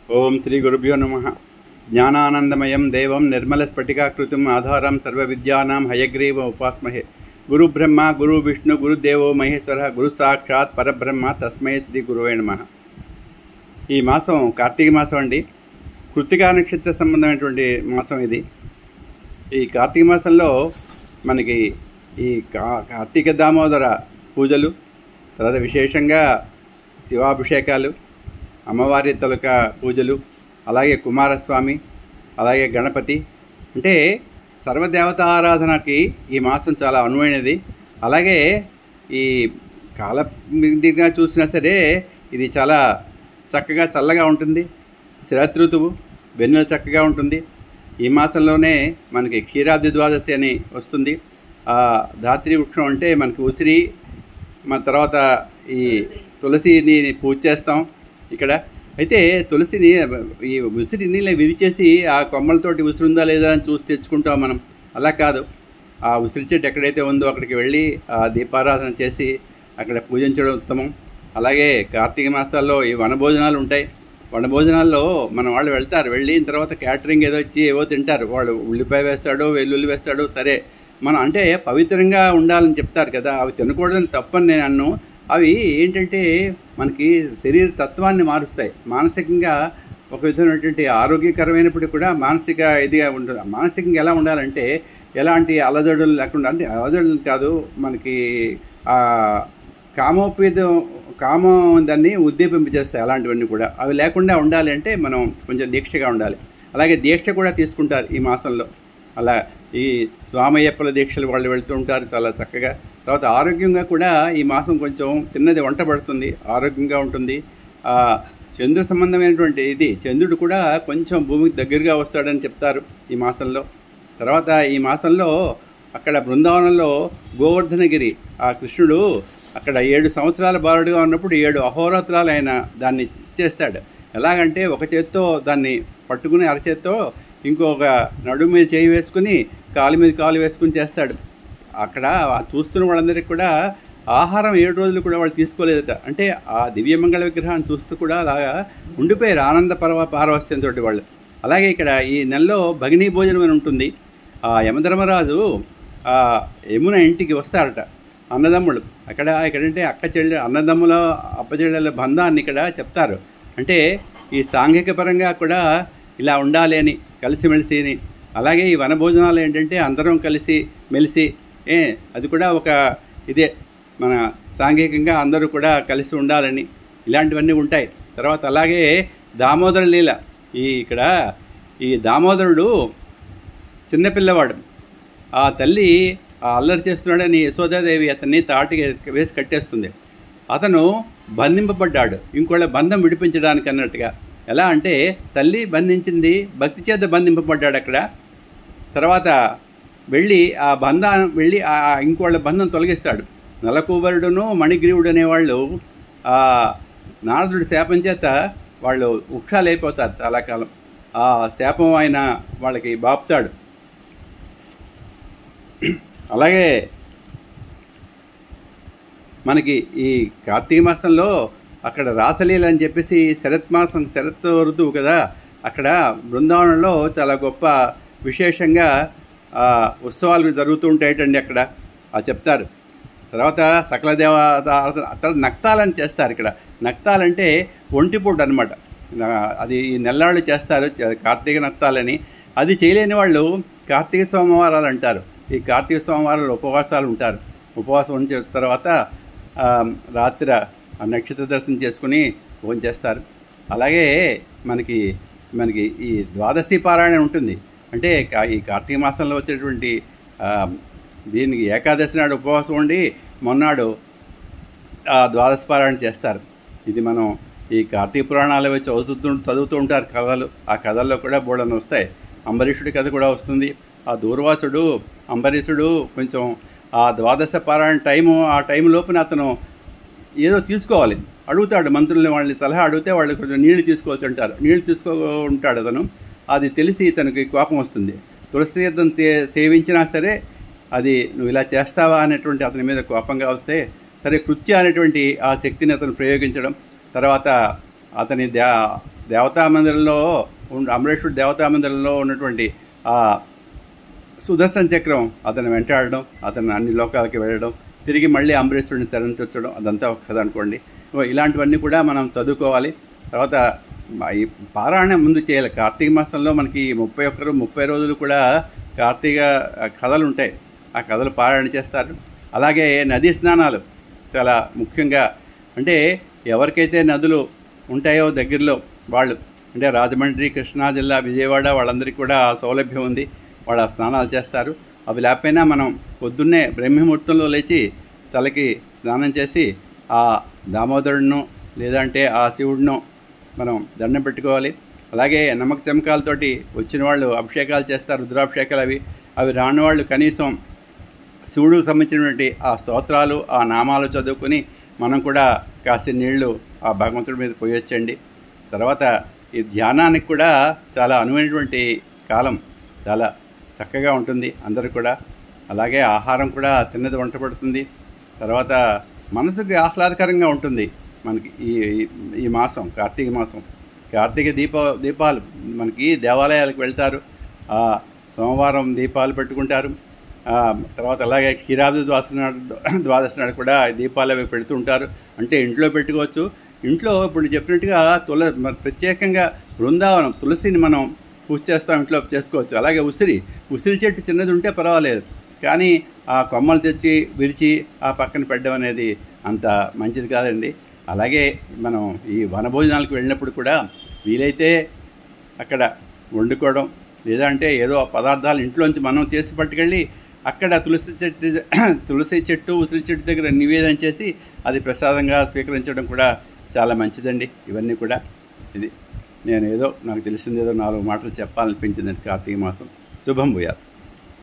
ఓం శ్రీ గురుభ్యో నమః. జ్ఞానానందమయం దేవం నిర్మలస్ఫటికాకృతిం ఆధారం సర్వవిద్యానాం హయగ్రీవం ఉపాస్మహే. గురుబ్రహ్మ గురు విష్ణు గురుదేవో మహేశ్వర గురు సాక్షాత్ పరబ్రహ్మ తస్మై శ్రీ గురువే నమః. ఈ మాసం కార్తీక మాసం అండి. కృత్తికా నక్షత్ర సంబంధమైనటువంటి మాసం ఇది. ఈ కార్తీక మాసంలో మనకి ఈ కార్తీక దామోదర పూజలు, తర్వాత విశేషంగా శివాభిషేకాలు, అమ్మవారి తలక పూజలు, అలాగే కుమారస్వామి, అలాగే గణపతి, అంటే సర్వదేవతా ఆరాధనకి ఈ మాసం చాలా అనువైనది. అలాగే ఈ కాలదిగా చూసినా సరే ఇది చాలా చక్కగా చల్లగా ఉంటుంది. శరదృతువు, వెన్నెల చక్కగా ఉంటుంది. ఈ మాసంలోనే మనకి క్షీరాబ్ది ద్వాదశి అని వస్తుంది. ధాత్రి వృక్షం అంటే మనకి ఉసిరి, మన తర్వాత ఈ తులసిని పూజ చేస్తాం ఇక్కడ. అయితే తులసిని ఈ ఉసిరిని విరిచేసి ఆ కొమ్మలతోటి ఉసిరి ఉందా లేదా అని చూసి తెచ్చుకుంటాం మనం. అలా కాదు, ఆ ఉసిరి చెట్టు ఎక్కడైతే ఉందో అక్కడికి వెళ్ళి ఆ దీపారాధన చేసి అక్కడ పూజించడం ఉత్తమం. అలాగే కార్తీక మాసాల్లో ఈ వనభోజనాలు ఉంటాయి. వనభోజనాల్లో మన వాళ్ళు వెళ్తారు. వెళ్ళిన తర్వాత క్యాటరింగ్ ఏదో వచ్చి ఏవో తింటారు. వాళ్ళు ఉల్లిపాయ వేస్తాడు, వెల్లుల్లి వేస్తాడు. సరే, మనం అంటే పవిత్రంగా ఉండాలని చెప్తారు కదా, అవి తినకూడదని తప్పని నేను అన్ను. అవి ఏంటంటే మనకి శరీర తత్వాన్ని మారుస్తాయి. మానసికంగా ఒక విధమైనటువంటి ఆరోగ్యకరమైనప్పటికీ కూడా మానసిక ఇదిగా ఉంటుంది. మానసికంగా ఎలా ఉండాలంటే ఎలాంటి అలజడులు లేకుండా, అంటే అలజడులు కాదు, మనకి కామం దాన్ని ఉద్దీపింపజేస్తాయి. అలాంటివన్నీ కూడా అవి లేకుండా ఉండాలి అంటే మనం కొంచెం దీక్షగా ఉండాలి. అలాగే దీక్ష కూడా తీసుకుంటారు ఈ మాసంలో. అలా ఈ స్వామయ్యప్పల దీక్షలు వాళ్ళు వెళ్తూ ఉంటారు చాలా చక్కగా. తర్వాత ఆరోగ్యంగా కూడా ఈ మాసం కొంచెం తిన్నది వంట పడుతుంది, ఆరోగ్యంగా ఉంటుంది. చంద్ర సంబంధమైనటువంటి ఇది, చంద్రుడు కూడా కొంచెం భూమికి దగ్గరగా వస్తాడని చెప్తారు ఈ మాసంలో. తర్వాత ఈ మాసంలో అక్కడ బృందావనంలో గోవర్ధనగిరి ఆ కృష్ణుడు అక్కడ 7 సంవత్సరాల బాలుడుగా ఉన్నప్పుడు 7 అహోరాత్రాలు ఆయన దాన్ని చేస్తాడు. ఎలాగంటే ఒక చేత్తో దాన్ని పట్టుకుని అరచేత్తో, ఇంకొక నడుము మీద చేయి వేసుకుని కాలు మీద కాలు వేసుకుని చేస్తాడు. అక్కడ చూస్తున్న వాళ్ళందరికీ కూడా ఆహారం 7 రోజులు కూడా వాళ్ళు తీసుకోలేదట. అంటే ఆ దివ్యమంగళ విగ్రహాన్ని చూస్తూ కూడా అలాగా ఉండిపోయారు ఆనంద పారవస్యంతో వాళ్ళు. అలాగే ఇక్కడ ఈ నెలలో భగినీ భోజనం అని ఉంటుంది. ఆ యమధర్మరాజు యమున ఇంటికి వస్తారట అన్నదమ్ములు. ఇక్కడంటే అక్క చెల్లె అన్నదమ్ముల అప్పచెల్లెల బంధాన్ని ఇక్కడ చెప్తారు. అంటే ఈ సాంఘిక పరంగా కూడా ఇలా ఉండాలి అని, కలిసిమెలిసి అని. అలాగే ఈ వనభోజనాలు ఏంటంటే అందరం కలిసి మెలిసి అది కూడా ఒక ఇదే, మన సాంఘికంగా అందరూ కూడా కలిసి ఉండాలని ఇలాంటివన్నీ ఉంటాయి. తర్వాత అలాగే దామోదర లీల. ఇక్కడ ఈ దామోదరుడు చిన్నపిల్లవాడు. ఆ తల్లి అల్లరి చేస్తున్నాడని యశోదాదేవి అతన్ని తాటికి వేసి కట్టేస్తుంది. అతను బంధింపబడ్డాడు ఇంకోళ్ళ బంధం విడిపించడానికి అన్నట్టుగా. ఎలా అంటే తల్లి బంధించింది, భక్తి చేత బంధింపబడ్డాడు అక్కడ. తర్వాత వెళ్ళి ఆ వెళ్ళి ఇంకోళ్ళ బంధం తొలగిస్తాడు. నలకూబరుడును మణిగ్రీవుడు అనేవాళ్ళు నారదుడి శాపం చేత వాళ్ళు వృక్షాలు అయిపోతారు చాలా కాలం. ఆ శాపం ఆయన వాళ్ళకి బాపుతాడు. అలాగే మనకి ఈ కార్తీక మాసంలో అక్కడ రాసలీల అని చెప్పేసి శరత్ ఋతువు కదా, అక్కడ బృందావనంలో చాలా గొప్ప విశేషంగా ఉత్సవాలు జరుగుతూ ఉంటాయటండి అక్కడ చెప్తారు. తర్వాత సకల తర్వాత నక్తాలని చేస్తారు ఇక్కడ. నక్తాలంటే ఒంటిపూట అనమాట. అది ఈ నెల్లాళ్ళు చేస్తారు కార్తీక నక్తాలని. అది చేయలేని వాళ్ళు కార్తీక సోమవారాలు అంటారు. ఈ కార్తీక సోమవారాలు ఉపవాసాలు ఉంటారు. ఉపవాసం ఉంచిన తర్వాత రాత్రి నక్షత్ర దర్శనం చేసుకుని భోజనం చేస్తారు. అలాగే మనకి ఈ ద్వాదశి పారాయణ ఉంటుంది. అంటే ఈ కార్తీక మాసంలో వచ్చేటువంటి దీనికి ఏకాదశి నాడు ఉపవాసం ఉండి మొన్నాడు ద్వాదశ పారాయణ చేస్తారు. ఇది మనం ఈ కార్తీక పురాణాలు చదువుతూ ఉంటారు కథలు. ఆ కథల్లో కూడా బోళ్ళని వస్తాయి. అంబరీషుడి కథ కూడా వస్తుంది. ఆ దూర్వాసుడు అంబరీషుడు కొంచెం ఆ ద్వాదశ పారాయణ ఆ టైం లోపున అతను ఏదో తీసుకోవాలి, అడుగుతాడు మంత్రుల్ని, వాళ్ళని సలహా అడిగితే వాళ్ళు కొంచెం నీళ్లు తీసుకోవచ్చు అంటారు. నీళ్లు ఉంటాడు అతను. అది తెలిసి తనకి కోపం వస్తుంది. తులసి తీర్థం సేవించినా సరే అది నువ్వు ఇలా చేస్తావా అనేటువంటి అతని మీద కోపంగా వస్తే, సరే కృత్య అనేటువంటి ఆ శక్తిని అతను ప్రయోగించడం, తర్వాత అతని దేవతా మందిరంలో అమరేశ్వరుడు దేవతా మందిరంలో ఉన్నటువంటి ఆ సుదర్శన చక్రం అతను వెంటాడడం, అతను అన్ని లోకాలకి వెళ్ళడం, తిరిగి మళ్ళీ అమరేశ్వరుడిని తరించొచ్చడం, అదంతా ఒక కథ అనుకోండి. ఇలాంటివన్నీ కూడా మనం చదువుకోవాలి. తర్వాత ఈ పారాయణం ముందు చేయాలి. కార్తీక మాసంలో మనకి 30 రోజులు కూడా కార్తీక కథలు ఉంటాయి. ఆ కథలు పారాయణ చేస్తారు. అలాగే నదీ స్నానాలు చాలా ముఖ్యంగా, అంటే ఎవరికైతే నదులు ఉంటాయో దగ్గరలో వాళ్ళు, అంటే రాజమండ్రి, కృష్ణా జిల్లా, విజయవాడ వాళ్ళందరికీ కూడా ఆ సౌలభ్యం ఉంది. వాళ్ళు ఆ స్నానాలు చేస్తారు. అవి లేకపోయినా మనం పొద్దున్నే బ్రహ్మముహూర్తంలో లేచి తలకి స్నానం చేసి ఆ దామోదరుడినో లేదంటే ఆ శివుడినో మనం దండం పెట్టుకోవాలి. అలాగే నమ్మక చమకాలతోటి వచ్చిన వాళ్ళు అభిషేకాలు చేస్తారు, రుద్రాభిషేకాలు. అవి రాని వాళ్ళు కనీసం శివుడికి సంబంధించినటువంటి ఆ స్తోత్రాలు, ఆ నామాలు చదువుకొని మనం కూడా కాస్త నీళ్లు ఆ భగవంతుడి మీద పోయొచ్చండి. తర్వాత ఈ ధ్యానానికి కూడా చాలా అనువైనటువంటి కాలం, చాలా చక్కగా ఉంటుంది అందరూ కూడా. అలాగే ఆహారం కూడా తిన్నది వంట పడుతుంది. తర్వాత మనసుకి ఆహ్లాదకరంగా ఉంటుంది మనకి ఈ మాసం, కార్తీక మాసం. కార్తీక దీపాలు మనకి దేవాలయాలకు వెళ్తారు, సోమవారం దీపాలు పెట్టుకుంటారు. తర్వాత అలాగే క్షీరాబ్ది ద్వాదశి నాడు కూడా దీపాలు అవి పెడుతూ ఉంటారు. అంటే ఇంట్లో పెట్టుకోవచ్చు. ఇంట్లో ఇప్పుడు చెప్పినట్టుగా ప్రత్యేకంగా బృందావనం తులసిని మనం పూజ చేస్తాం, ఇంట్లో చేసుకోవచ్చు. అలాగే ఉసిరి చెట్టు చిన్నది ఉంటే పర్వాలేదు, కానీ ఆ కొమ్మలు తెచ్చి విరిచి ఆ పక్కన పెట్టడం అనేది అంత మంచిది కాదండి. అలాగే మనం ఈ వనభోజనాలకు వెళ్ళినప్పుడు కూడా వీలైతే అక్కడ వండుకోవడం, లేదంటే ఏదో పదార్థాలు ఇంట్లోంచి మనం చేసి పట్టుకెళ్ళి అక్కడ తులసి చెట్టు ఉసిరి చెట్టు దగ్గర నివేదన చేసి అది ప్రసాదంగా స్వీకరించడం కూడా చాలా మంచిదండి. ఇవన్నీ కూడా ఇది నాకు తెలిసిందేదో 4 మాటలు చెప్పాలనిపించిందండి. కార్తీక మాసం శుభం భూయాత్.